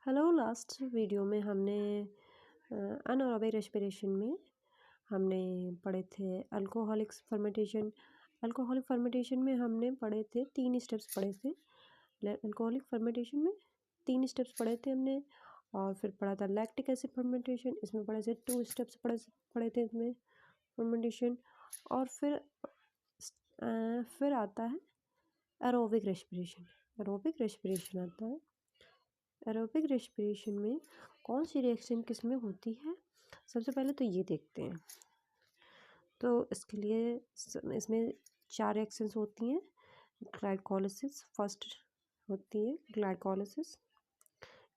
Hello. Last video में हमने anaerobic respiration में हमने पढ़े थे अल्कोहलिक फर्मेंटेशन। अल्कोहलिक फर्मेंटेशन में हमने पढ़े थे 3 स्टेप्स पढ़े थे। अल्कोहलिक फर्मेंटेशन में 3 स्टेप्स पढ़े थे हमने। और फिर पढ़ा था लैक्टिक एसिड फर्मेंटेशन, इसमें पढ़े थे 2 स्टेप्स पढ़े थे इसमें फर्मेंटेशन। और फिर आता है एरोबिक रेस्पिरेशन। एरोबिक रेस्पिरेशन आता है। एरोबिक रेस्पिरेशन में कौन सी रिएक्शन किस में होती है, सबसे पहले तो ये देखते हैं। तो इसके लिए इसमें 4 रिएक्शंस होती हैं। ग्लाइकोलिसिस फर्स्ट होती है।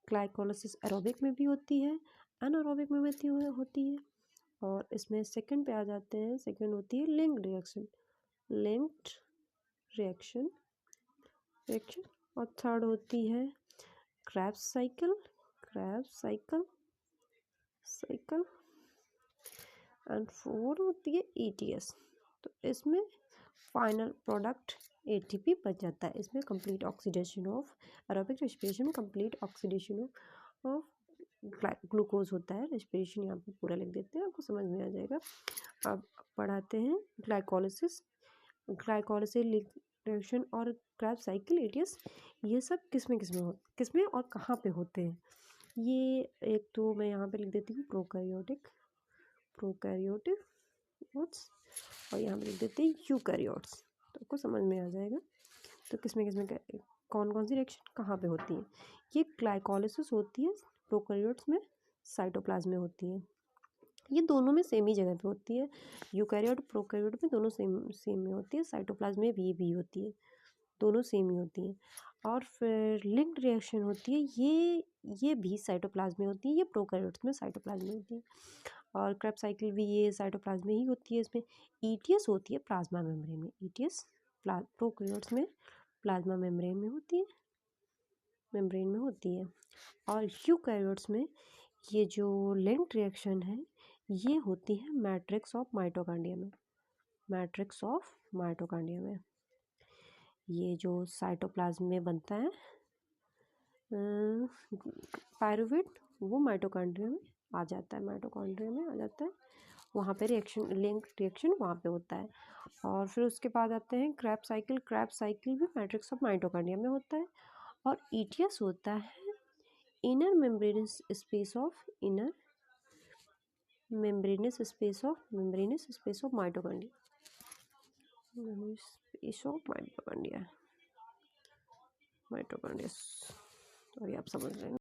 ग्लाइकोलिसिस एरोबिक में भी होती है, अनएरोबिक में भी होती है। और इसमें सेकंड पे आ जाते हैं। सेकंड होती है लिंक्ड रिएक्शन। और थर्ड होती है क्रेब्स साइकिल एंड फोर होती है ETS। तो इसमें फाइनल प्रोडक्ट ATP बच जाता है। इसमें complete oxidation of aerobic respiration में कंप्लीट ऑक्सीडेशन ऑफ ग्लूकोज होता है। रेस्पिरेशन यहाँ पे पूरा लिख देते हैं, आपको समझ में आ जाएगा। अब पढ़ाते हैं ग्लाइकोलिसिस रिएक्शन और क्रेब्स साइकिल ETS। ये सब किसमें और कहाँ पे होते हैं। ये एक तो मैं यहाँ पे लिख देती हूँ प्रोकैरियोटिक और यहाँ पे लिख देते हैं यूकैरियोट्स, तो आपको समझ में आ जाएगा। तो किसमें कौन कौन सी रिएक्शन कहाँ पे होती है। ये ग्लाइकोलिसिस होती है प्रोकैरियोट्स में, साइटोप्लाज्म में होती है। ये दोनों में सेम ही जगह पे होती है। यूकैरियोट प्रोकैरियोट में दोनों सेम में होती है। साइटोप्लाज्म में भी होती है, दोनों सेम ही होती हैं। और फिर लिंक्ड रिएक्शन होती है, ये भी साइटोप्लाज्म में होती है। ये प्रोकैरियोट्स में साइटोप्लाज्म में होती है। और क्रेब्स साइकिल भी ये साइटोप्लाज्म में ही होती है। इसमें ETS होती है प्लाज्मा मेम्ब्रेन में। ETS प्रोकैरियोट्स में प्लाज्मा मेम्ब्रेन में होती है। और यूकैरियोट्स में ये जो लिंक्ड रिएक्शन है ये होती है मैट्रिक्स ऑफ माइटोकॉन्ड्रिया में। ये जो साइटोप्लाज्म में बनता है पायरुवेट, वो माइटोकॉन्ड्रिया में आ जाता है। वहाँ पे लिंक रिएक्शन वहाँ पे होता है। और फिर उसके बाद आते हैं क्रेब्स साइकिल भी मैट्रिक्स ऑफ माइटोकॉन्ड्रिया में होता है। और ETS होता है inner membranes space of mitochondria. Sorry, आप समझ रहे हैं।